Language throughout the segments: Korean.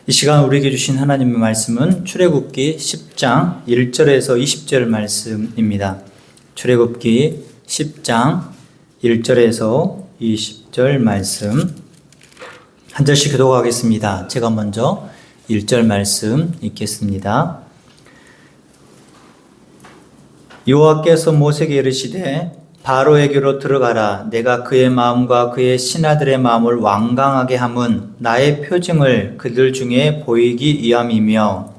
이 시간 우리에게 주신 하나님의 말씀은 출애굽기 10장 1절에서 20절 말씀입니다. 출애굽기 10장 1절에서 20절 말씀 한 절씩 교독하겠습니다. 제가 먼저 1절 말씀 읽겠습니다. 여호와께서 모세에게 이르시되 바로에게로 들어가라. 내가 그의 마음과 그의 신하들의 마음을 완강하게 함은 나의 표징을 그들 중에 보이기 위함이며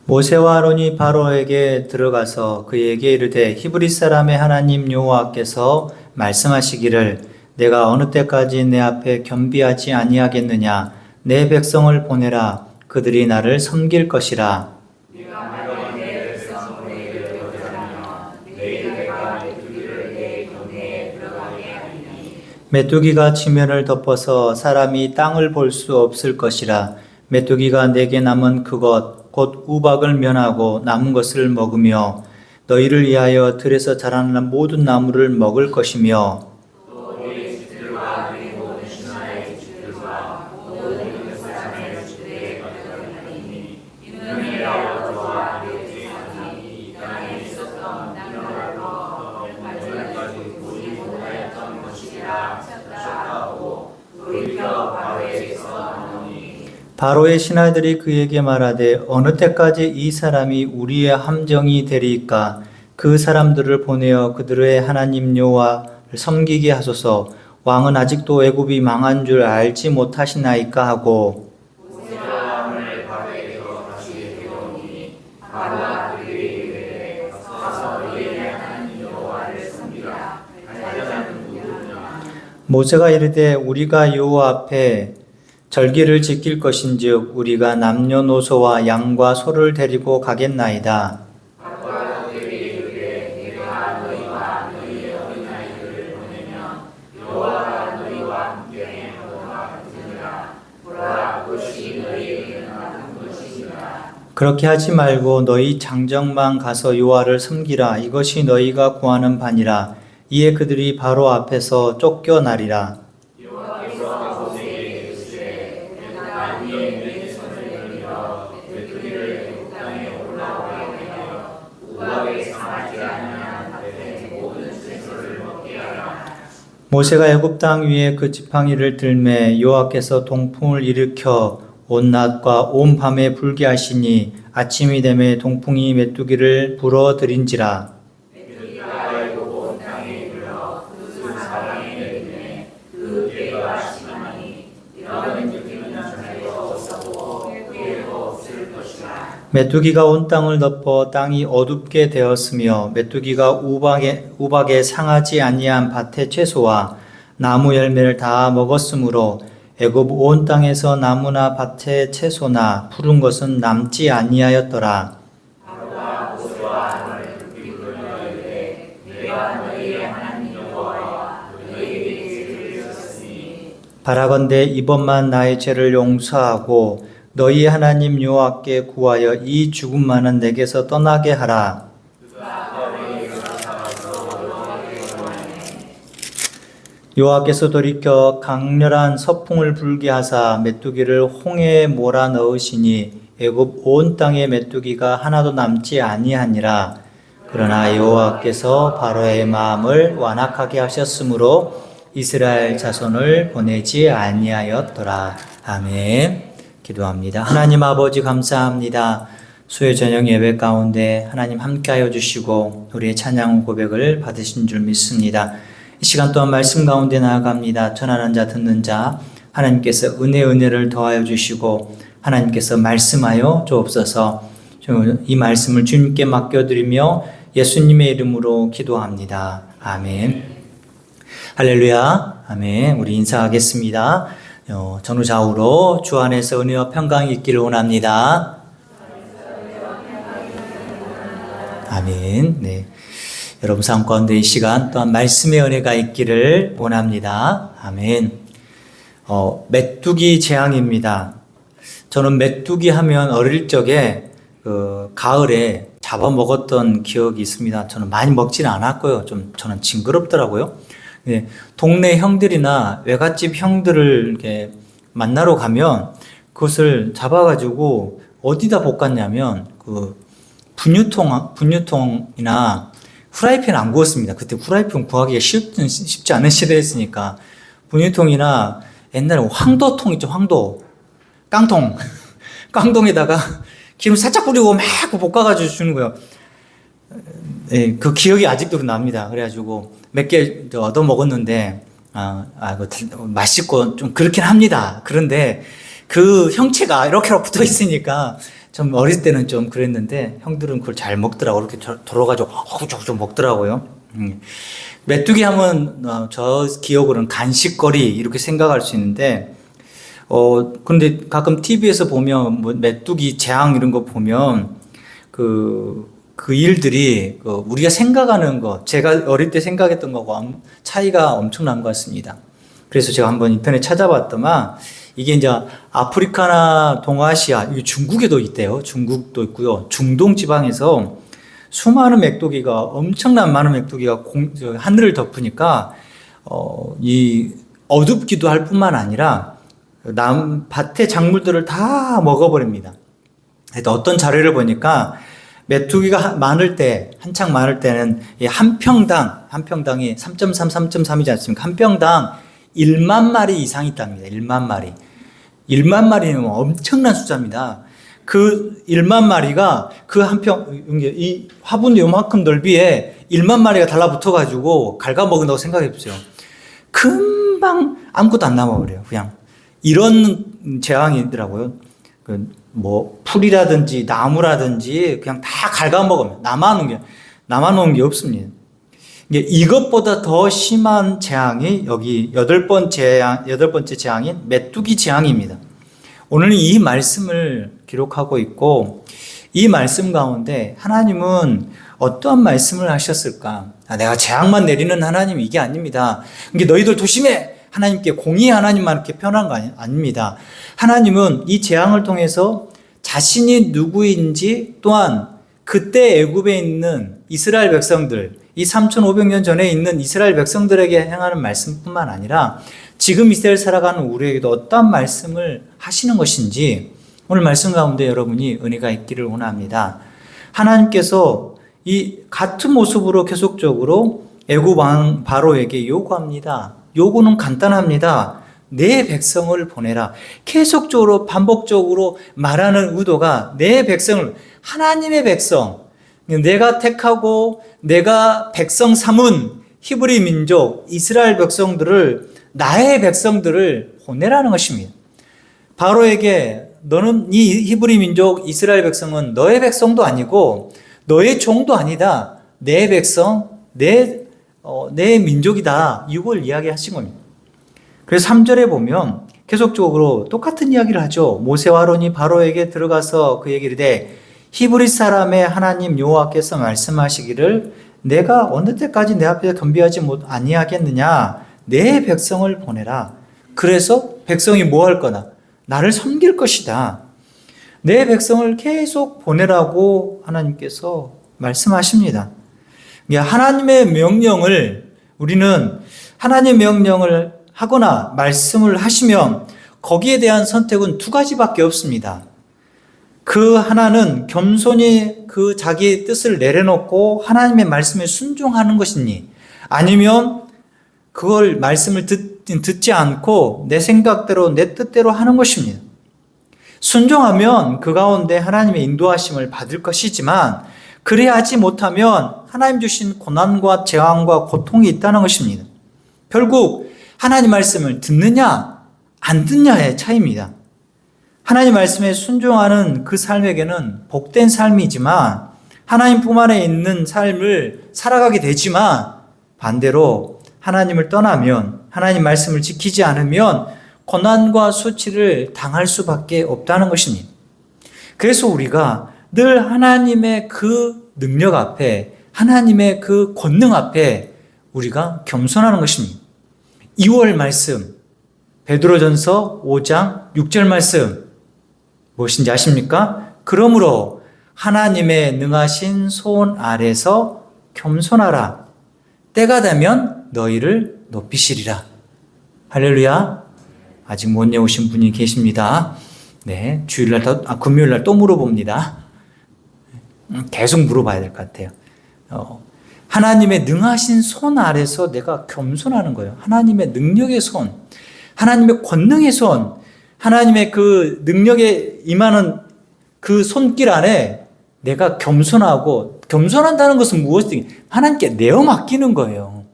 모세와 아론이 바로에게 들어가서 그에게 이르되 히브리 사람의 하나님 여호와께서 말씀하시기를 내가 어느 때까지 내 앞에 겸비하지 아니하겠느냐. 내 백성을 보내라. 그들이 나를 섬길 것이라. 메뚜기가 지면을 덮어서 사람이 땅을 볼 수 없을 것이라. 메뚜기가 내게 남은 그것 곧 우박을 면하고 남은 것을 먹으며 너희를 위하여 들에서 자라는 모든 나무를 먹을 것이며 바로의 신하들이 그에게 말하되 어느 때까지 이 사람이 우리의 함정이 되리이까. 그 사람들을 보내어 그들의 하나님 여호와를 섬기게 하소서. 왕은 아직도 애굽이 망한 줄 알지 못하시나이까 하고 모세가 이르되 우리가 여호와 앞에 절기를 지킬 것인즉 우리가 남녀노소와 양과 소를 데리고 가겠나이다. 그렇게 하지 말고 너희 장정만 가서 여호와를 섬기라. 이것이 너희가 구하는 바니라. 이에 그들이 바로 앞에서 쫓겨나리라. 모세가 애굽 땅 위에 그 지팡이를 들매 여호와께서 동풍을 일으켜 온 낮과 온 밤에 불게 하시니 아침이 되매 동풍이 메뚜기를 불어들인지라. 메뚜기가 온 땅을 덮어 땅이 어둡게 되었으며 메뚜기가 우박에 상하지 아니한 밭의 채소와 나무 열매를 다 먹었으므로 애굽 온 땅에서 나무나 밭의 채소나 푸른 것은 남지 아니하였더라. 바라건대 이번만 나의 죄를 용서하고 너희 하나님 여호와께 구하여 이 죽음만은 내게서 떠나게 하라. 여호와께서 돌이켜 강렬한 서풍을 불게 하사 메뚜기를 홍해에 몰아 넣으시니 애굽 온 땅에 메뚜기가 하나도 남지 아니하니라. 그러나 여호와께서 바로의 마음을 완악하게 하셨으므로 이스라엘 자손을 보내지 아니하였더라. 아멘. 기도합니다. 하나님 아버지 감사합니다. 수요 저녁 예배 가운데 하나님 함께하여 주시고 우리의 찬양 고백을 받으신 줄 믿습니다. 이 시간 동안 말씀 가운데 나아갑니다. 전하는 자 듣는 자 하나님께서 은혜를 더하여 주시고 하나님께서 말씀하여 주옵소서. 이 말씀을 주님께 맡겨드리며 예수님의 이름으로 기도합니다. 아멘. 할렐루야. 아멘. 우리 인사하겠습니다. 전후좌우로 주 안에서 은혜와 평강이 있기를 원합니다. 아멘. 네. 여러분 삶 가운데 이 시간 또한 말씀의 은혜가 있기를 원합니다. 아멘. 메뚜기 재앙입니다. 저는 메뚜기 하면 어릴 적에 그 가을에 잡아먹었던 기억이 있습니다. 저는 많이 먹지는 않았고요. 저는 징그럽더라고요. 네, 동네 형들이나 외갓집 형들을 이렇게 만나러 가면 그것을 잡아가지고 어디다 볶았냐면 그 분유통이나 후라이팬 안 구웠습니다. 그때 후라이팬 구하기가 쉽지 않은 시대였으니까 분유통이나 옛날에 황도통 있죠, 황도. 깡통. 깡통에다가 기름 살짝 뿌리고 막 볶아가지고 주는 거예요. 네, 그 기억이 아직도 납니다. 그래가지고 몇 개 얻어 먹었는데, 맛있고 좀 그렇긴 합니다. 그런데 그 형체가 이렇게 붙어 있으니까 좀 어릴 때는 좀 그랬는데 형들은 그걸 잘 먹더라고요. 이렇게 덜어가지고 좀 먹더라고요. 메뚜기 하면 저 기억으로는 간식거리 이렇게 생각할 수 있는데 근데 가끔 TV에서 보면 뭐 메뚜기 재앙 이런 거 보면 그 일들이 우리가 생각하는 거, 제가 어릴 때 생각했던 거하고 차이가 엄청난 것 같습니다. 그래서 제가 한번 인터넷 찾아봤더만 이게 이제 아프리카나 동아시아, 중국에도 있대요. 중국도 있고요. 중동 지방에서 수많은 메뚜기가, 엄청난 많은 메뚜기가 하늘을 덮으니까 이 어둡기도 할 뿐만 아니라 밭의 작물들을 다 먹어버립니다. 어떤 자료를 보니까 메뚜기가 한창 많을 때는 한 평당이 3.3, 3.3이지 않습니까? 한 평당 1만 마리 이상 있답니다. 1만 마리. 1만 마리는 엄청난 숫자입니다. 그 1만 마리가 이 화분 요만큼 넓이에 1만 마리가 달라붙어가지고 갉아먹는다고 생각해 보세요. 금방 아무것도 안 남아버려요. 그냥. 이런 재앙이더라고요. 풀이라든지 나무라든지 그냥 다 갉아먹으면 남아놓은 게 없습니다. 이것보다 더 심한 재앙이 여기 여덟 번째 재앙인 메뚜기 재앙입니다. 오늘은 이 말씀을 기록하고 있고 이 말씀 가운데 하나님은 어떠한 말씀을 하셨을까? 내가 재앙만 내리는 하나님 이게 아닙니다. 너희들 조심해! 하나님께 공의의 하나님만 이렇게 표현한 거 아닙니다. 하나님은 이 재앙을 통해서 자신이 누구인지 또한 그때 애굽에 있는 이스라엘 백성들, 이 3,500년 전에 있는 이스라엘 백성들에게 행하는 말씀뿐만 아니라 지금 이스라엘 살아가는 우리에게도 어떠한 말씀을 하시는 것인지 오늘 말씀 가운데 여러분이 은혜가 있기를 원합니다. 하나님께서 이 같은 모습으로 계속적으로 애굽 왕 바로에게 요구합니다. 요구는 간단합니다. 내 백성을 보내라. 계속적으로 반복적으로 말하는 의도가 내 백성을, 하나님의 백성, 내가 택하고 내가 백성 삼은 히브리 민족 이스라엘 백성들을, 나의 백성들을 보내라는 것입니다. 바로에게 너는 이 히브리 민족 이스라엘 백성은 너의 백성도 아니고 너의 종도 아니다. 내 백성, 내 민족이다. 이걸 이야기하신 겁니다. 그래서 3절에 보면 계속적으로 똑같은 이야기를 하죠. 모세와 아론이 바로에게 들어가서 그 얘기를 해 히브리 사람의 하나님 여호와께서 말씀하시기를 내가 어느 때까지 내 앞에서 겸비하지 아니하겠느냐. 내 백성을 보내라. 그래서 백성이 뭐 할 거나 나를 섬길 것이다. 내 백성을 계속 보내라고 하나님께서 말씀하십니다. 하나님의 명령을 우리는 하나님의 명령을 하거나 말씀을 하시면 거기에 대한 선택은 두 가지밖에 없습니다. 그 하나는 겸손히 그 자기 뜻을 내려놓고 하나님의 말씀에 순종하는 것이니 아니면 그걸 말씀을 듣지 않고 내 생각대로 내 뜻대로 하는 것입니다. 순종하면 그 가운데 하나님의 인도하심을 받을 것이지만 그래야 하지 못하면 하나님 주신 고난과 재앙과 고통이 있다는 것입니다. 결국 하나님 말씀을 듣느냐 안 듣느냐의 차이입니다. 하나님 말씀에 순종하는 그 삶에게는 복된 삶이지만 하나님 품 안에 있는 삶을 살아가게 되지만 반대로 하나님을 떠나면 하나님 말씀을 지키지 않으면 고난과 수치를 당할 수밖에 없다는 것입니다. 그래서 우리가 늘 하나님의 그 능력 앞에 하나님의 그 권능 앞에 우리가 겸손하는 것입니다. 2월 말씀 베드로전서 5장 6절 말씀 무엇인지 아십니까? 그러므로 하나님의 능하신 손 아래서 겸손하라. 때가 되면 너희를 높이시리라. 할렐루야. 아직 못 외우신 분이 계십니다. 네, 금요일날 또 물어봅니다. 계속 물어봐야 될 것 같아요. 하나님의 능하신 손 아래서 내가 겸손하는 거예요. 하나님의 능력의 손, 하나님의 권능의 손, 하나님의 그 능력에 임하는 그 손길 안에 내가 겸손하고, 겸손한다는 것은 무엇이든 하나님께 내어 맡기는 거예요.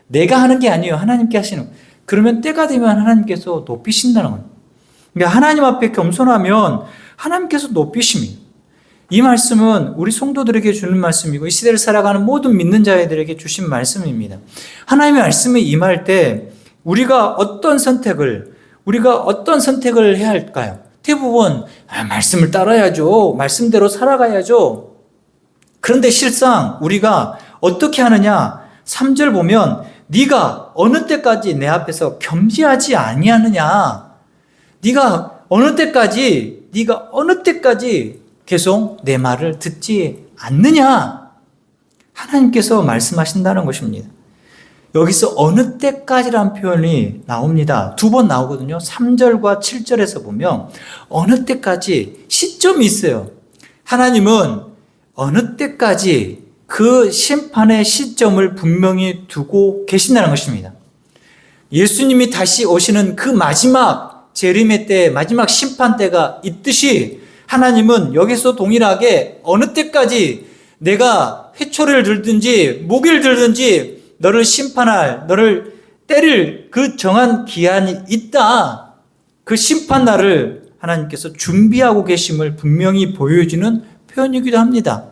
내가 하는 게 아니에요. 하나님께 하시는 거예요. 그러면 때가 되면 하나님께서 높이신다는 거예요. 그러니까 하나님 앞에 겸손하면 하나님께서 높이십니다. 이 말씀은 우리 성도들에게 주는 말씀이고 이 시대를 살아가는 모든 믿는 자들에게 주신 말씀입니다. 하나님의 말씀이 임할 때 우리가 어떤 선택을 해야 할까요? 대부분 말씀을 따라야죠. 말씀대로 살아가야죠. 그런데 실상 우리가 어떻게 하느냐? 3절 보면 네가 어느 때까지 내 앞에서 겸지하지 아니하느냐? 네가 어느 때까지 계속 내 말을 듣지 않느냐? 하나님께서 말씀하신다는 것입니다. 여기서 어느 때까지라는 표현이 나옵니다. 2번 나오거든요. 3절과 7절에서 보면 어느 때까지 시점이 있어요. 하나님은 어느 때까지 그 심판의 시점을 분명히 두고 계신다는 것입니다. 예수님이 다시 오시는 그 마지막 재림의 때, 마지막 심판 때가 있듯이 하나님은 여기서 동일하게 어느 때까지 내가 회초리를 들든지 무기를 들든지 너를 심판할, 너를 때릴 그 정한 기한이 있다. 그 심판 날을 하나님께서 준비하고 계심을 분명히 보여주는 표현이기도 합니다.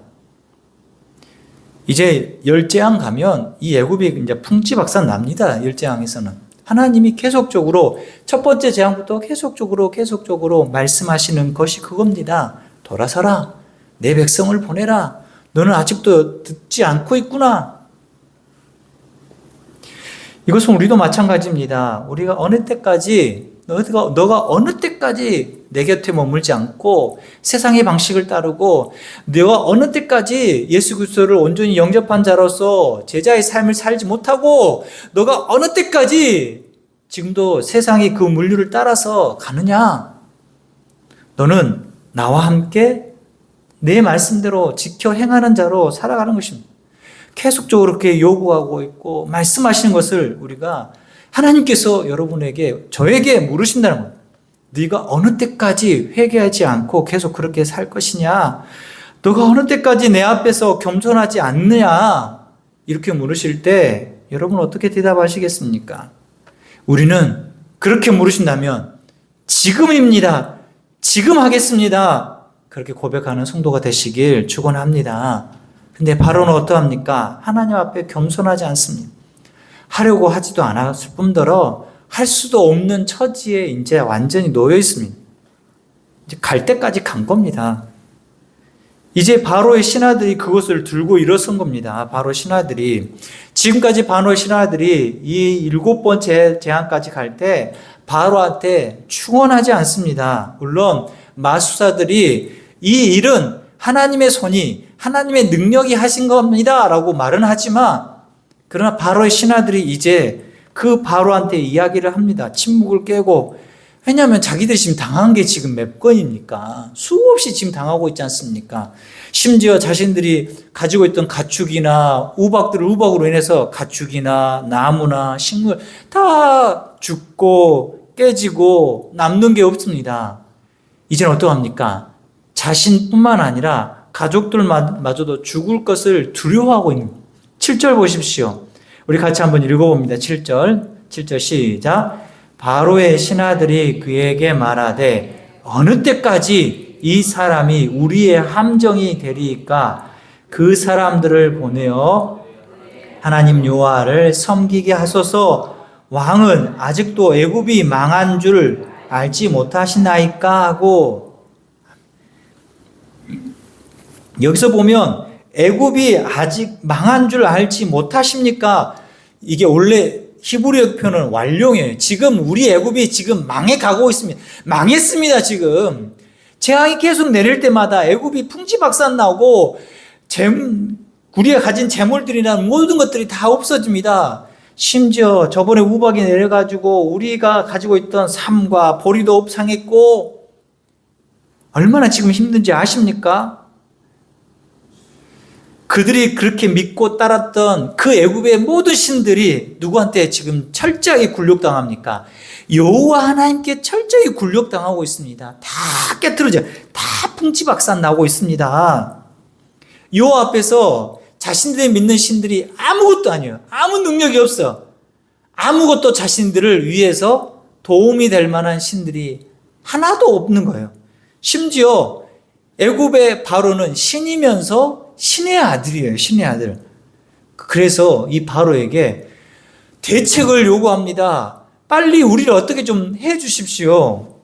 이제 열재앙 가면 이 애굽이 이제 풍지박산 납니다. 열재앙에서는. 하나님이 계속적으로 첫 번째 재앙부터 계속적으로 말씀하시는 것이 그겁니다. 돌아서라. 내 백성을 보내라. 너는 아직도 듣지 않고 있구나. 이것은 우리도 마찬가지입니다. 우리가 어느 때까지 너가 어느 때까지 내 곁에 머물지 않고 세상의 방식을 따르고 너가 어느 때까지 예수 그리스도를 온전히 영접한 자로서 제자의 삶을 살지 못하고 너가 어느 때까지 지금도 세상의 그 물류를 따라서 가느냐? 너는 나와 함께 내 말씀대로 지켜 행하는 자로 살아가는 것입니다. 계속적으로 그렇게 요구하고 있고 말씀하시는 것을 우리가 하나님께서 여러분에게 저에게 물으신다는 거예요. 네가 어느 때까지 회개하지 않고 계속 그렇게 살 것이냐? 너가 어느 때까지 내 앞에서 겸손하지 않느냐? 이렇게 물으실 때 여러분 어떻게 대답하시겠습니까? 우리는 그렇게 물으신다면 지금입니다. 지금 하겠습니다. 그렇게 고백하는 성도가 되시길 축원합니다. 근데 바로는 어떠합니까? 하나님 앞에 겸손하지 않습니다. 하려고 하지도 않았을 뿐더러 할 수도 없는 처지에 이제 완전히 놓여 있습니다. 이제 갈 때까지 간 겁니다. 이제 바로의 신하들이 그것을 들고 일어선 겁니다. 바로 신하들이 지금까지 바로의 신하들이 이 7번째 재앙까지 갈 때 바로한테 충원하지 않습니다. 물론 마술사들이 이 일은 하나님의 손이 하나님의 능력이 하신 겁니다 라고 말은 하지만 그러나 바로의 신하들이 이제 그 바로한테 이야기를 합니다. 침묵을 깨고. 왜냐하면 자기들이 지금 당한 게 지금 몇 건입니까? 수없이 지금 당하고 있지 않습니까? 심지어 자신들이 가지고 있던 가축이나 우박으로 인해서 가축이나 나무나 식물 다 죽고 깨지고 남는 게 없습니다. 이제는 어떡합니까? 자신뿐만 아니라 가족들마저도 죽을 것을 두려워하고 있는 거예요. 7절 보십시오. 우리 같이 한번 읽어봅니다. 7절 시작. 바로의 신하들이 그에게 말하되 어느 때까지 이 사람이 우리의 함정이 되리이까 그 사람들을 보내어 하나님 여호와를 섬기게 하소서. 왕은 아직도 애굽이 망한 줄 알지 못하시나이까 하고. 여기서 보면 애굽이 아직 망한 줄 알지 못하십니까? 이게 원래 히브리어 표현은 완료예요. 지금 우리 애굽이 지금 망해 가고 있습니다. 망했습니다. 지금 재앙이 계속 내릴 때마다 애굽이 풍지박산 나고 우리가 가진 재물들이나 모든 것들이 다 없어집니다. 심지어 저번에 우박이 내려가지고 우리가 가지고 있던 삶과 보리도 상했고 얼마나 지금 힘든지 아십니까? 그들이 그렇게 믿고 따랐던 그 애굽의 모든 신들이 누구한테 지금 철저하게 굴욕당합니까? 여호와 하나님께 철저히 굴욕당하고 있습니다. 다 깨트려져, 다 풍지박산 나고 있습니다. 여호와 앞에서 자신들이 믿는 신들이 아무것도 아니에요. 아무 능력이 없어. 아무것도 자신들을 위해서 도움이 될 만한 신들이 하나도 없는 거예요. 심지어 애굽의 바로는 신이면서 신의 아들이에요. 신의 아들. 그래서 이 바로에게 대책을 요구합니다. 빨리 우리를 어떻게 좀 해 주십시오.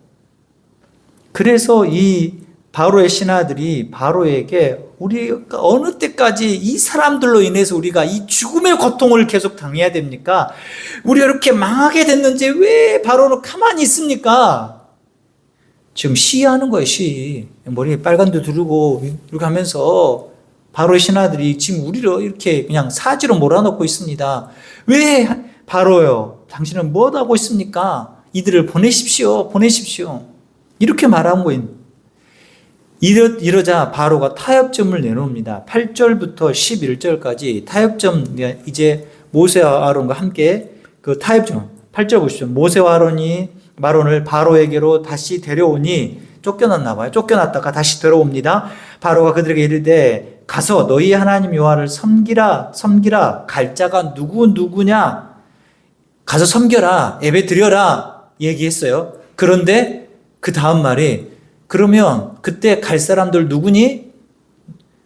그래서 이 바로의 신하들이 바로에게 우리가 어느 때까지 이 사람들로 인해서 우리가 이 죽음의 고통을 계속 당해야 됩니까? 우리가 이렇게 망하게 됐는지 왜 바로는 가만히 있습니까? 지금 시위하는 거예요, 시위. 머리에 빨간도 두르고 이렇게 하면서 바로의 신하들이 지금 우리를 이렇게 그냥 사지로 몰아넣고 있습니다. 왜 바로요? 당신은 뭐 하고 있습니까? 이들을 보내십시오. 보내십시오. 이렇게 말한 거예요. 이러자 바로가 타협점을 내놓습니다. 8절부터 11절까지 타협점, 이제 모세와 아론과 함께 그 타협점, 8절 보시죠. 모세와 아론이 마론을 바로에게로 다시 데려오니 쫓겨났나 봐요. 쫓겨났다가 다시 들어옵니다. 바로가 그들에게 이르되 가서 너희 하나님 여호와를 섬기라 갈 자가 누구냐 가서 섬겨라 예배 드려라 얘기했어요. 그런데 그 다음 말이 그러면 그때 갈 사람들 누구니?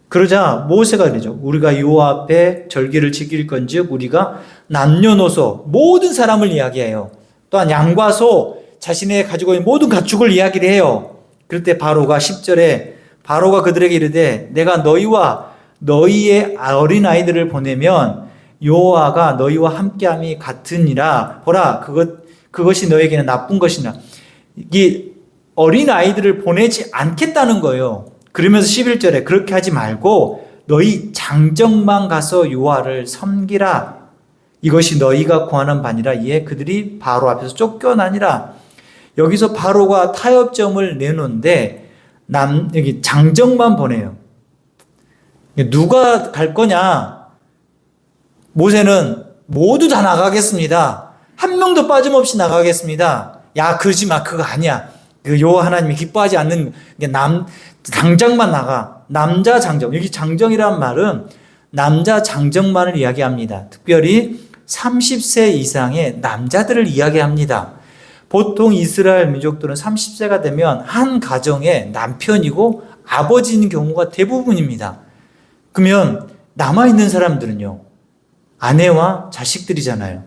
그러자 모세가 그러죠. 우리가 여호와 앞에 절기를 지킬 건즉 우리가 남녀노소 모든 사람을 이야기해요. 또한 양과 소 자신의 가지고 있는 모든 가축을 이야기를 해요. 그럴 때 바로가 10절에 바로가 그들에게 이르되 내가 너희와 너희의 어린아이들을 보내면 여호와가 너희와 함께함이 같으니라. 보라 그것이 너희에게는 나쁜 것이나 이 어린아이들을 보내지 않겠다는 거예요. 그러면서 11절에 그렇게 하지 말고 너희 장정만 가서 여호와를 섬기라. 이것이 너희가 구하는 바니라. 이에 그들이 바로 앞에서 쫓겨나니라. 여기서 바로가 타협점을 내놓는데 여기 장정만 보내요. 누가 갈 거냐? 모세는 모두 다 나가겠습니다. 한 명도 빠짐없이 나가겠습니다. 야, 그러지 마. 그거 아니야. 그 여호와 하나님이 기뻐하지 않는 장정만 나가. 남자 장정. 여기 장정이란 말은 남자 장정만을 이야기합니다. 특별히 30세 이상의 남자들을 이야기합니다. 보통 이스라엘 민족들은 30세가 되면 한 가정의 남편이고 아버지인 경우가 대부분입니다. 그러면 남아있는 사람들은요, 아내와 자식들이잖아요.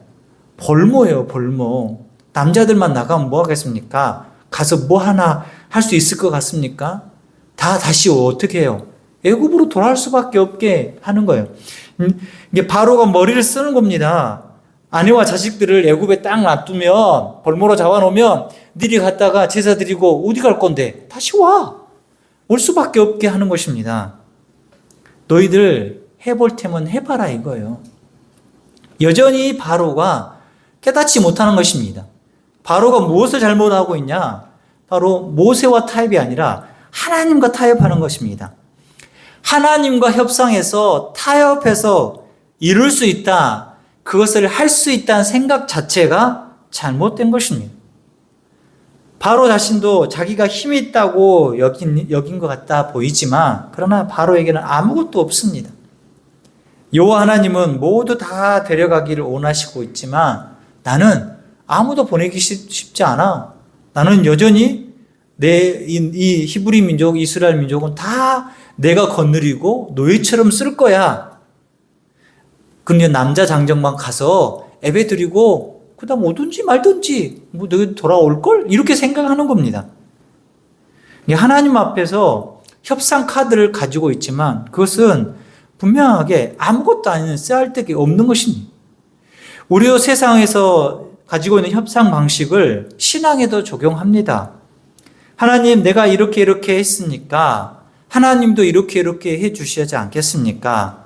벌모예요, 벌모. 남자들만 나가면 뭐 하겠습니까? 가서 뭐 하나 할 수 있을 것 같습니까? 다시 어떻게 해요? 애굽으로 돌아올 수밖에 없게 하는 거예요. 이게 바로가 머리를 쓰는 겁니다. 아내와 자식들을 애굽에 딱 놔두면 벌모로 잡아놓으면 니리 갔다가 제사 드리고 어디 갈 건데 다시 와. 올 수밖에 없게 하는 것입니다. 너희들 해볼 테면 해봐라 이거예요. 여전히 바로가 깨닫지 못하는 것입니다. 바로가 무엇을 잘못하고 있냐? 바로 모세와 타협이 아니라 하나님과 타협하는 것입니다. 하나님과 협상해서 타협해서 이룰 수 있다. 그것을 할 수 있다는 생각 자체가 잘못된 것입니다. 바로 자신도 자기가 힘이 있다고 여긴 것 같다 보이지만 그러나 바로에게는 아무것도 없습니다. 여호와 하나님은 모두 다 데려가기를 원하시고 있지만 나는 아무도 보내기 쉽지 않아. 나는 여전히 이 히브리 민족, 이스라엘 민족은 다 내가 거느리고 노예처럼 쓸 거야. 그런데 남자 장정만 가서 예배 드리고 그다음 오든지 말든지 뭐 너희 돌아올걸? 이렇게 생각하는 겁니다. 하나님 앞에서 협상 카드를 가지고 있지만 그것은 분명하게 아무것도 아닌 쓰잘데기 없는 것입니다. 우리 세상에서 가지고 있는 협상 방식을 신앙에도 적용합니다. 하나님, 내가 이렇게 했으니까 하나님도 이렇게 해 주셔야지 않겠습니까?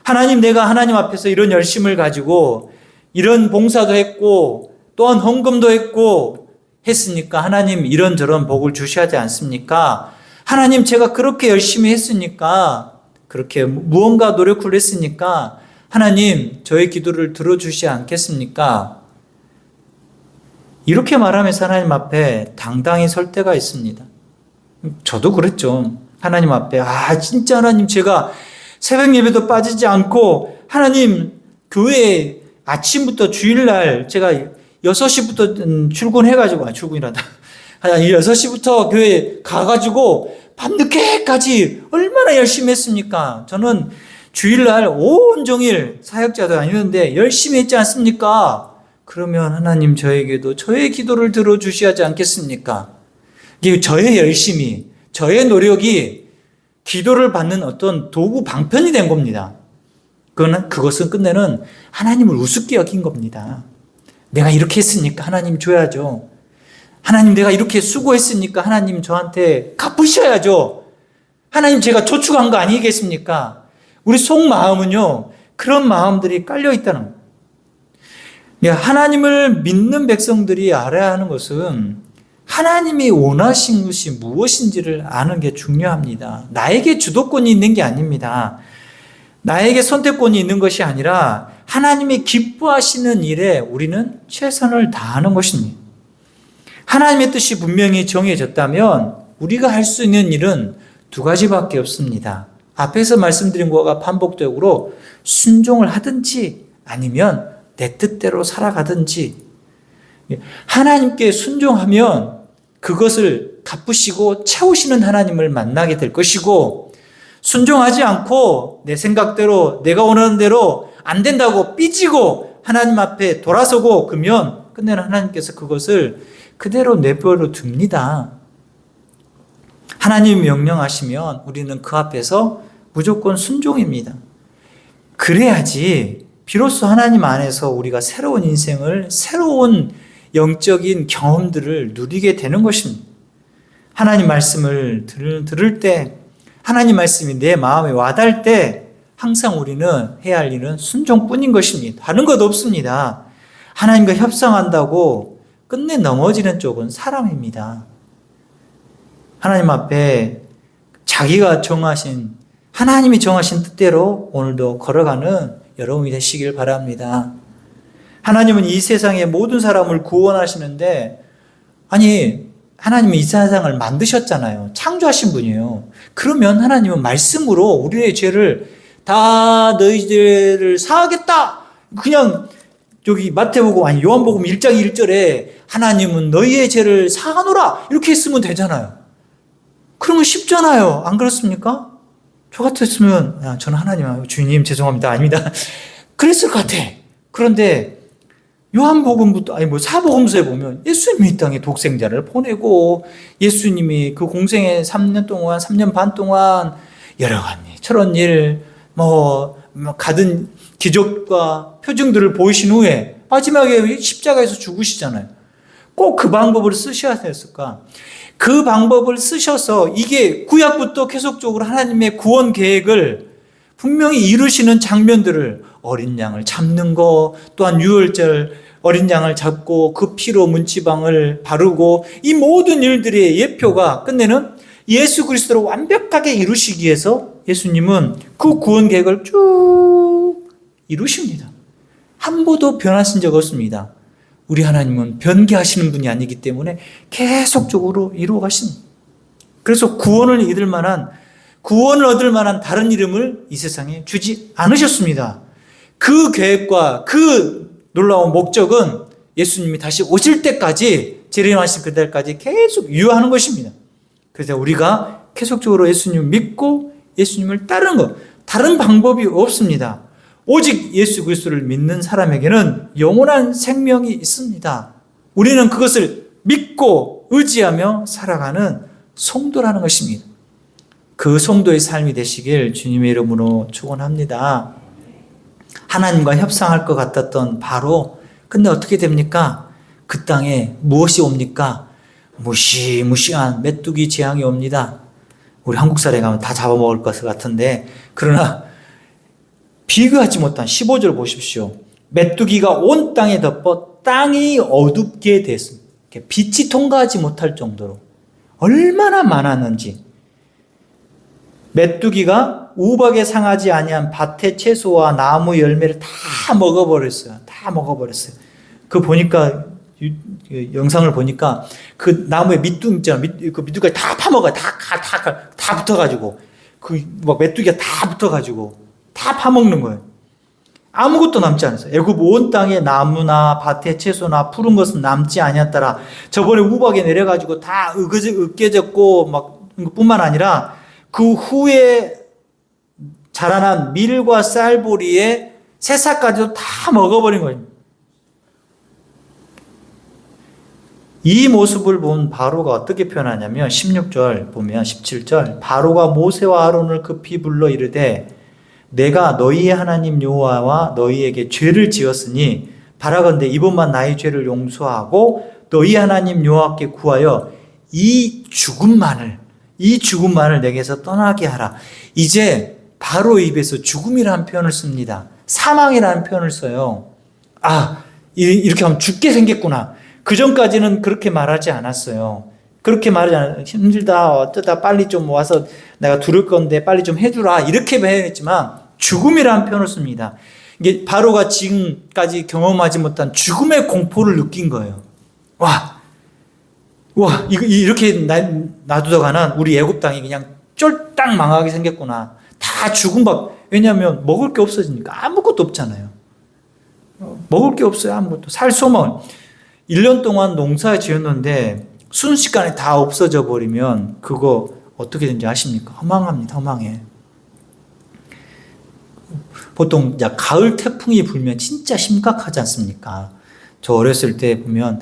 하나님, 내가 하나님 앞에서 이런 열심을 가지고 이런 봉사도 했고 또한 헌금도 했고 했으니까 하나님 이런저런 복을 주셔야 하지 않습니까? 하나님, 제가 그렇게 열심히 했으니까, 그렇게 무언가 노력을 했으니까 하나님 저의 기도를 들어주시지 않겠습니까? 이렇게 말하면서 하나님 앞에 당당히 설 때가 있습니다. 저도 그랬죠. 하나님 앞에, 진짜 하나님, 제가 새벽 예배도 빠지지 않고 하나님 교회에 아침부터 주일날 제가 6시부터 출근해가지고, 출근이란다. 6시부터 교회 가가지고 밤늦게까지 얼마나 열심히 했습니까? 저는 주일날 온종일 사역자도 아니었는데 열심히 했지 않습니까? 그러면 하나님 저에게도 저의 기도를 들어주셔야 하지 않겠습니까? 이게 저의 열심이, 저의 노력이 기도를 받는 어떤 도구 방편이 된 겁니다. 그것은 끝내는 하나님을 우습게 여긴 겁니다. 내가 이렇게 했으니까 하나님 줘야죠. 하나님, 내가 이렇게 수고했으니까 하나님 저한테 갚으셔야죠. 하나님, 제가 저축한 거 아니겠습니까? 우리 속마음은요, 그런 마음들이 깔려 있다는 거예요. 하나님을 믿는 백성들이 알아야 하는 것은 하나님이 원하신 것이 무엇인지를 아는 게 중요합니다. 나에게 주도권이 있는 게 아닙니다. 나에게 선택권이 있는 것이 아니라 하나님이 기뻐하시는 일에 우리는 최선을 다하는 것입니다. 하나님의 뜻이 분명히 정해졌다면 우리가 할 수 있는 일은 두 가지밖에 없습니다. 앞에서 말씀드린 것과 반복적으로 순종을 하든지 아니면 내 뜻대로 살아가든지, 하나님께 순종하면 그것을 갚으시고 채우시는 하나님을 만나게 될 것이고, 순종하지 않고 내 생각대로 내가 원하는 대로 안 된다고 삐지고 하나님 앞에 돌아서고 그러면 끝내는 하나님께서 그것을 그대로 내버려 둡니다. 하나님이 명령하시면 우리는 그 앞에서 무조건 순종입니다. 그래야지 비로소 하나님 안에서 우리가 새로운 인생을, 새로운 영적인 경험들을 누리게 되는 것입니다. 하나님 말씀을 들을 때, 하나님 말씀이 내 마음에 와닿을 때 항상 우리는 해야 할 일은 순종뿐인 것입니다. 다른 것 없습니다. 하나님과 협상한다고 끝내 넘어지는 쪽은 사람입니다. 하나님 앞에 자기가 정하신, 하나님이 정하신 뜻대로 오늘도 걸어가는 여러분이 되시길 바랍니다. 하나님은 이 세상의 모든 사람을 구원하시는데, 하나님은 이 세상을 만드셨잖아요. 창조하신 분이에요. 그러면 하나님은 말씀으로 우리의 죄를 다 너희들을 사하겠다. 그냥 여기 마태복음, 요한복음 1장 1절에 하나님은 너희의 죄를 사하노라 이렇게 했으면 되잖아요. 그러면 쉽잖아요. 안 그렇습니까? 저 같았으면 저는 하나님, 주님 죄송합니다. 아닙니다. 그랬을 것 같아. 그런데 요한복음부터 사복음서에 보면 예수님이 이 땅에 독생자를 보내고 예수님이 그 공생의 3년 반 동안 여러 가지 저런 일, 가든 기적과 표징들을 보이신 후에 마지막에 십자가에서 죽으시잖아요. 꼭 그 방법을 쓰셔야 됐을까? 그 방법을 쓰셔서 이게 구약부터 계속적으로 하나님의 구원 계획을 분명히 이루시는 장면들을, 어린 양을 잡는 거, 또한 유월절 어린 양을 잡고 그 피로 문지방을 바르고, 이 모든 일들의 예표가 끝내는 예수 그리스도를 완벽하게 이루시기 위해서 예수님은 그 구원 계획을 쭉 이루십니다. 한 번도 변하신 적 없습니다. 우리 하나님은 변개하시는 분이 아니기 때문에 계속적으로 이루어 가십니다. 그래서 구원을 얻을 만한 다른 이름을 이 세상에 주지 않으셨습니다. 그 계획과 그 놀라운 목적은 예수님이 다시 오실 때까지, 재림하신 그날까지 계속 유효하는 것입니다. 그래서 우리가 계속적으로 예수님을 믿고 예수님을 따르는 것, 다른 방법이 없습니다. 오직 예수 그리스도를 믿는 사람에게는 영원한 생명이 있습니다. 우리는 그것을 믿고 의지하며 살아가는 성도라는 것입니다. 그 성도의 삶이 되시길 주님의 이름으로 축원합니다. 하나님과 협상할 것 같았던 바로, 근데 어떻게 됩니까? 그 땅에 무엇이 옵니까? 무시무시한 메뚜기 재앙이 옵니다. 우리 한국 사람에 가면 다 잡아먹을 것 같은데, 그러나 비교하지 못한 15절 보십시오. 메뚜기가 온 땅에 덮어 땅이 어둡게 됐습니다. 빛이 통과하지 못할 정도로 얼마나 많았는지. 메뚜기가 우박에 상하지 아니한 밭의 채소와 나무 열매를 다 먹어버렸어요. 다 먹어버렸어요. 그 보니까 영상을 보니까 그 나무에 밑둥 있잖아. 그 밑둥까지 다 파먹어요. 다 붙어가지고 그 막 메뚜기가 다 붙어가지고 다 파먹는 거예요. 아무것도 남지 않았어요. 애굽 온 땅에 나무나 밭의 채소나 푸른 것은 남지 아니었더라. 저번에 우박에 내려가지고 다 으깨졌고 막 뿐만 아니라 그 후에 자라난 밀과 쌀보리에 새싹까지도 다 먹어버린 거예요. 이 모습을 본 바로가 어떻게 표현하냐면 16절 보면 17절 바로가 모세와 아론을 급히 불러 이르되 내가 너희의 하나님 여호와와 너희에게 죄를 지었으니 바라건대 이번만 나의 죄를 용서하고 너희 하나님 여호와께 구하여 이 죽음만을 내게서 떠나게 하라. 이제 바로의 입에서 죽음이라는 표현을 씁니다. 사망이라는 표현을 써요. 이렇게 하면 죽게 생겼구나. 그 전까지는 그렇게 말하지 않았어요. 그렇게 말하지 않았어요. 힘들다, 어쩌다 빨리 좀 와서 내가 두를 건데 빨리 좀 해주라. 이렇게 표현했지만 죽음이라는 표현을 씁니다. 이게 바로가 지금까지 경험하지 못한 죽음의 공포를 느낀 거예요. 이렇게 놔두다가는 우리 애굽 땅이 그냥 쫄딱 망하게 생겼구나. 다 죽음밥. 왜냐하면 먹을 게 없어지니까 아무것도 없잖아요. 먹을 게 없어요. 아무것도. 살 소망. 1년 동안 농사 지었는데 순식간에 다 없어져 버리면 그거 어떻게 되는지 아십니까? 허망합니다. 허망해. 보통 가을 태풍이 불면 진짜 심각하지 않습니까? 저 어렸을 때 보면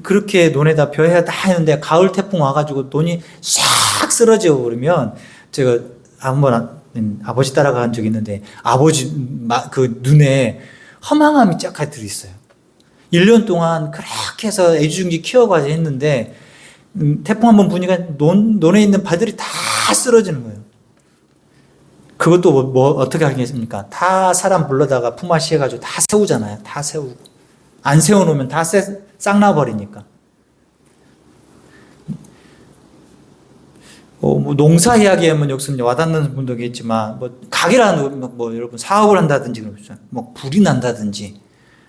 그렇게 논에다 벼야 다 했는데 가을 태풍 와가지고 논이 싹 쓰러져 버리면 제가 한번 아버지 따라간 적이 있는데 아버지 그 눈에 허망함이 쫙 들어있어요. 1년 동안 그렇게 해서 애지중지 키워가지고 했는데 태풍 한번 부니까 논에 있는 바들이 다 쓰러지는 거예요. 그것도 어떻게 하겠습니까? 다 사람 불러다가 품앗이 해가지고 다 세우잖아요. 다 세우고. 안 세워놓으면 다 싹 나버리니까. 농사 이야기하면 여기서 와닿는 분도 있겠지만, 가게라는, 여러분 사업을 한다든지, 불이 난다든지,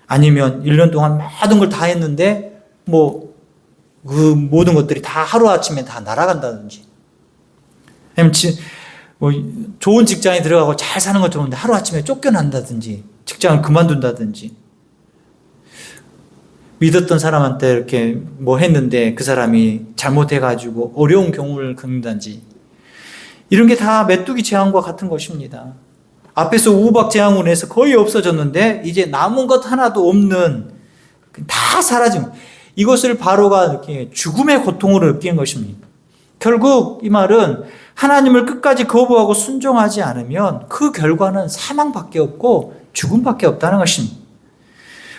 아니면 1년 동안 모든 걸 다 했는데, 그 모든 것들이 다 하루아침에 다 날아간다든지, 아니면 좋은 직장에 들어가고 잘 사는 건 좋은데 하루아침에 쫓겨난다든지, 직장을 그만둔다든지, 믿었던 사람한테 이렇게 했는데 그 사람이 잘못해가지고 어려운 경우를 겪는다든지, 이런 게 다 메뚜기 재앙과 같은 것입니다. 앞에서 우박 재앙으로 해서 거의 없어졌는데 이제 남은 것 하나도 없는, 다 사라진, 이것을 바로가 이렇게 죽음의 고통으로 느낀 것입니다. 결국 이 말은 하나님을 끝까지 거부하고 순종하지 않으면 그 결과는 사망밖에 없고 죽음밖에 없다는 것입니다.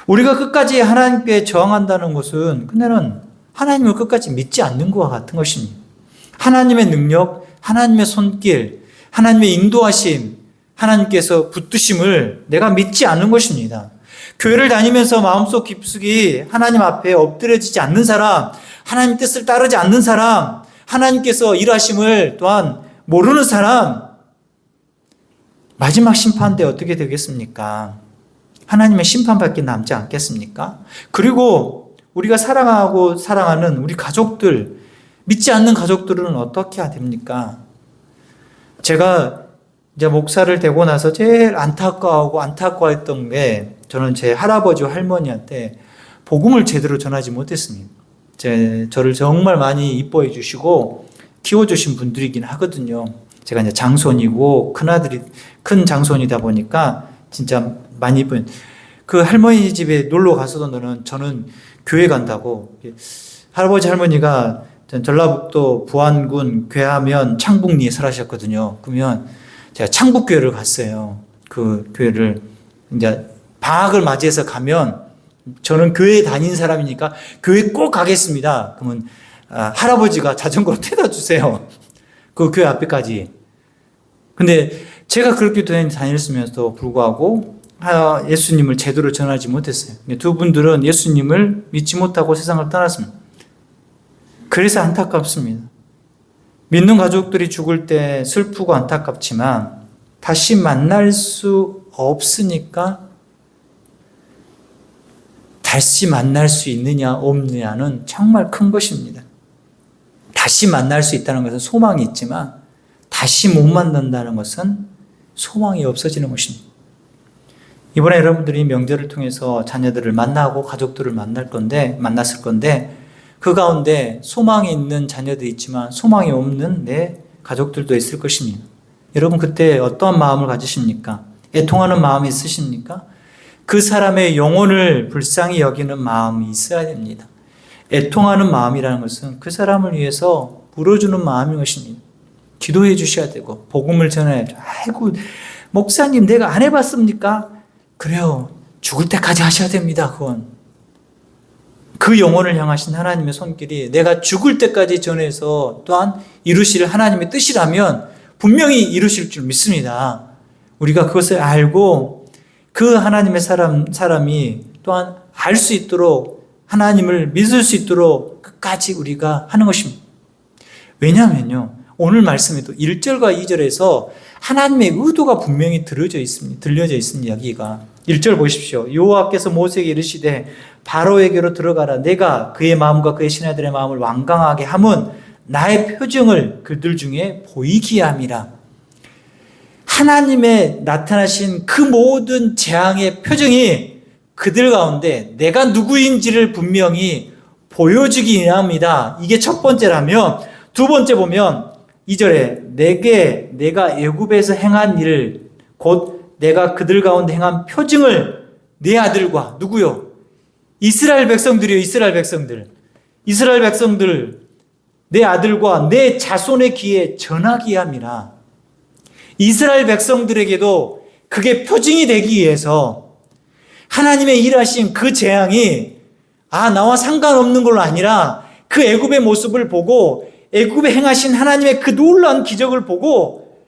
우리가 끝까지 하나님께 저항한다는 것은 그때는 하나님을 끝까지 믿지 않는 것과 같은 것입니다. 하나님의 능력, 하나님의 손길, 하나님의 인도하심, 하나님께서 붙드심을 내가 믿지 않는 것입니다. 교회를 다니면서 마음속 깊숙이 하나님 앞에 엎드려지지 않는 사람, 하나님 뜻을 따르지 않는 사람, 하나님께서 일하심을 또한 모르는 사람, 마지막 심판 때 어떻게 되겠습니까? 하나님의 심판밖에 남지 않겠습니까? 그리고 우리가 사랑하고 사랑하는 우리 가족들, 믿지 않는 가족들은 어떻게 해야 됩니까? 제가 이제 목사를 되고 나서 제일 안타까워했던 게, 저는 제 할아버지와 할머니한테 복음을 제대로 전하지 못했습니다. 저를 정말 많이 이뻐해 주시고 키워주신 분들이긴 하거든요. 제가 이제 장손이고 큰 장손이다 보니까 진짜 많이 이뻐요. 그 할머니 집에 놀러 가서도 저는 교회 간다고, 할아버지 할머니가 전라북도 부안군 괴하면 창북리에 살아셨거든요. 그러면 제가 창북교회를 갔어요. 그 교회를 이제 방학을 맞이해서 가면, 저는 교회에 다닌 사람이니까 교회 꼭 가겠습니다. 그러면 할아버지가 자전거로 태워다 주세요. 그 교회 앞에까지. 근데 제가 그렇게 다녔으면서도 불구하고 예수님을 제대로 전하지 못했어요. 두 분들은 예수님을 믿지 못하고 세상을 떠났습니다. 그래서 안타깝습니다. 믿는 가족들이 죽을 때 슬프고 안타깝지만 다시 만날 수 없으니까 다시 만날 수 있느냐 없느냐는 정말 큰 것입니다. 다시 만날 수 있다는 것은 소망이 있지만 다시 못 만난다는 것은 소망이 없어지는 것입니다. 이번에 여러분들이 명절을 통해서 자녀들을 만나고 가족들을 만났을 건데 그 가운데 소망이 있는 자녀도 있지만 소망이 없는 내 가족들도 있을 것입니다. 여러분 그때 어떠한 마음을 가지십니까? 애통하는 마음이 있으십니까? 그 사람의 영혼을 불쌍히 여기는 마음이 있어야 됩니다. 애통하는 마음이라는 것은 그 사람을 위해서 물어주는 마음인 것입니다. 기도해 주셔야 되고 복음을 전해야죠. 아이고 목사님 내가 안 해봤습니까? 그래요. 죽을 때까지 하셔야 됩니다. 그건. 그 영혼을 향하신 하나님의 손길이 내가 죽을 때까지 전해서 또한 이루실 하나님의 뜻이라면 분명히 이루실 줄 믿습니다. 우리가 그것을 알고 그 하나님의 사람이 또한 알 수 있도록 하나님을 믿을 수 있도록 끝까지 우리가 하는 것입니다. 왜냐하면요. 오늘 말씀에도 1절과 2절에서 하나님의 의도가 분명히 들려져 있습니다. 이야기가. 1절 보십시오. 여호와께서 모세에게 이르시되 바로에게로 들어가라. 내가 그의 마음과 그의 신하들의 마음을 완강하게 함은 나의 표정을 그들 중에 보이게 함이라. 하나님의 나타나신 그 모든 재앙의 표정이 그들 가운데 내가 누구인지를 분명히 보여주기 합니다. 이게 첫 번째라면 두 번째 보면 2절에 내가 애굽에서 행한 일 곧 내가 그들 가운데 행한 표징을 내 아들과 누구요? 이스라엘 백성들이요. 이스라엘 백성들 내 아들과 내 자손의 귀에 전하게 함이라. 이스라엘 백성들에게도 그게 표징이 되기 위해서 하나님의 일하신 그 재앙이 나와 상관없는 걸로 아니라 그 애굽의 모습을 보고 애굽에 행하신 하나님의 그 놀라운 기적을 보고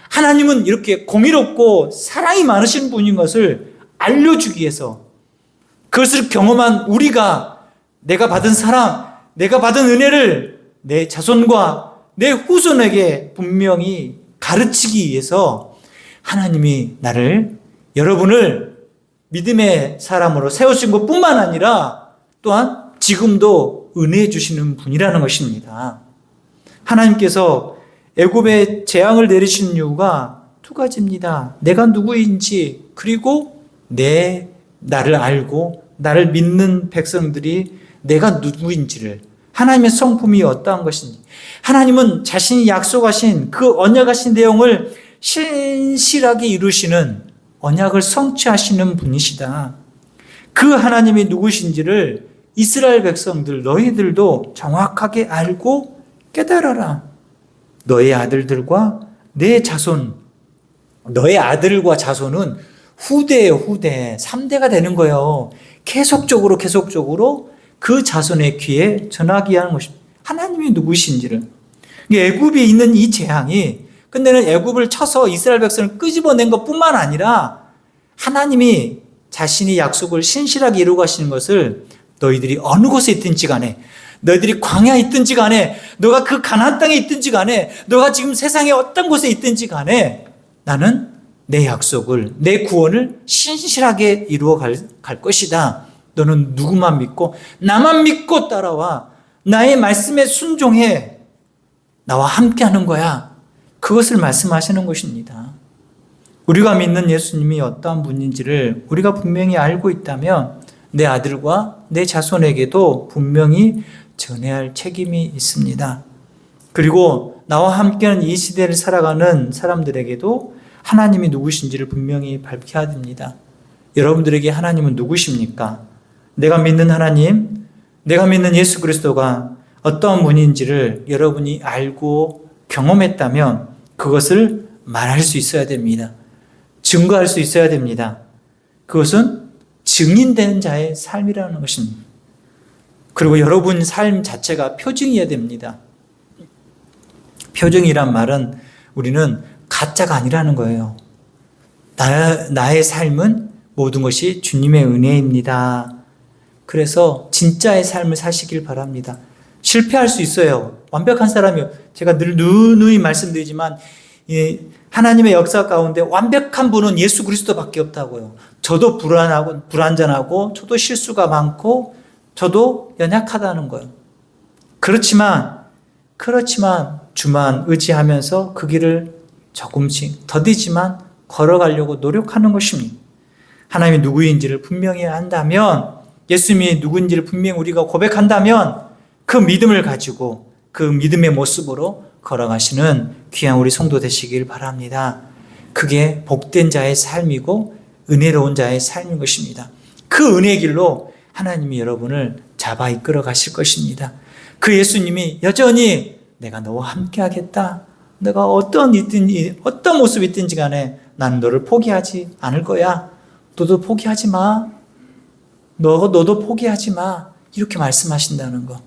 하나님은 이렇게 공의롭고 사랑이 많으신 분인 것을 알려주기 위해서 그것을 경험한 우리가 내가 받은 사랑, 내가 받은 은혜를 내 자손과 내 후손에게 분명히 가르치기 위해서 하나님이 여러분을 믿음의 사람으로 세우신 것뿐만 아니라 또한 지금도 은혜 주시는 분이라는 것입니다. 하나님께서 애굽에 재앙을 내리신 이유가 두 가지입니다. 내가 누구인지 그리고 나를 알고 나를 믿는 백성들이 내가 누구인지를 하나님의 성품이 어떠한 것인지 하나님은 자신이 약속하신 그 언약하신 내용을 신실하게 이루시는 언약을 성취하시는 분이시다. 그 하나님이 누구신지를 이스라엘 백성들 너희들도 정확하게 알고 깨달아라. 너의 아들들과 내 자손, 너의 아들과 자손은 후대예요, 후대. 3대가 되는 거예요. 계속적으로 그 자손의 귀에 전하게 하는 것입니다. 하나님이 누구신지를. 애굽에 있는 이 재앙이 끝내는 애굽을 쳐서 이스라엘 백성을 끄집어낸 것뿐만 아니라 하나님이 자신이 약속을 신실하게 이루고 가시는 것을 너희들이 어느 곳에 있든지 간에 너희들이 광야에 있든지 간에 너가 그 가나안 땅에 있든지 간에 너가 지금 세상에 어떤 곳에 있든지 간에 나는 내 약속을 내 구원을 신실하게 이루어 갈 것이다. 너는 누구만 믿고 나만 믿고 따라와 나의 말씀에 순종해 나와 함께 하는 거야. 그것을 말씀하시는 것입니다. 우리가 믿는 예수님이 어떠한 분인지를 우리가 분명히 알고 있다면 내 아들과 내 자손에게도 분명히 전해야 할 책임이 있습니다. 그리고 나와 함께하는 이 시대를 살아가는 사람들에게도 하나님이 누구신지를 분명히 밝혀야 됩니다. 여러분들에게 하나님은 누구십니까? 내가 믿는 하나님, 내가 믿는 예수 그리스도가 어떠한 분인지를 여러분이 알고 경험했다면 그것을 말할 수 있어야 됩니다. 증거할 수 있어야 됩니다. 그것은 증인되는 자의 삶이라는 것입니다. 그리고 여러분 삶 자체가 표징이어야 됩니다. 표징이란 말은 우리는 가짜가 아니라는 거예요. 나의 삶은 모든 것이 주님의 은혜입니다. 그래서 진짜의 삶을 사시길 바랍니다. 실패할 수 있어요. 완벽한 사람이요. 제가 늘 누누이 말씀드리지만 하나님의 역사 가운데 완벽한 분은 예수 그리스도밖에 없다고요. 저도 불완전하고 저도 실수가 많고 저도 연약하다는 거예요. 그렇지만 주만 의지하면서 그 길을 조금씩 더디지만 걸어가려고 노력하는 것입니다. 하나님이 누구인지를 분명히 안다면, 예수님이 누구인지를 분명히 우리가 고백한다면 그 믿음을 가지고 그 믿음의 모습으로 걸어가시는 귀한 우리 성도 되시길 바랍니다. 그게 복된 자의 삶이고 은혜로운 자의 삶인 것입니다. 그 은혜의 길로 하나님이 여러분을 잡아 이끌어 가실 것입니다. 그 예수님이 여전히 내가 너와 함께 하겠다. 내가 어떤 모습이 있든지 간에 나는 너를 포기하지 않을 거야. 너도 포기하지 마. 너도 포기하지 마. 이렇게 말씀하신다는 거.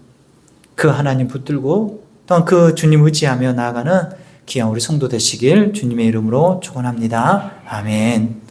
그 하나님 붙들고 또한 그 주님 의지하며 나아가는 귀한 우리 성도 되시길 주님의 이름으로 축원합니다. 아멘.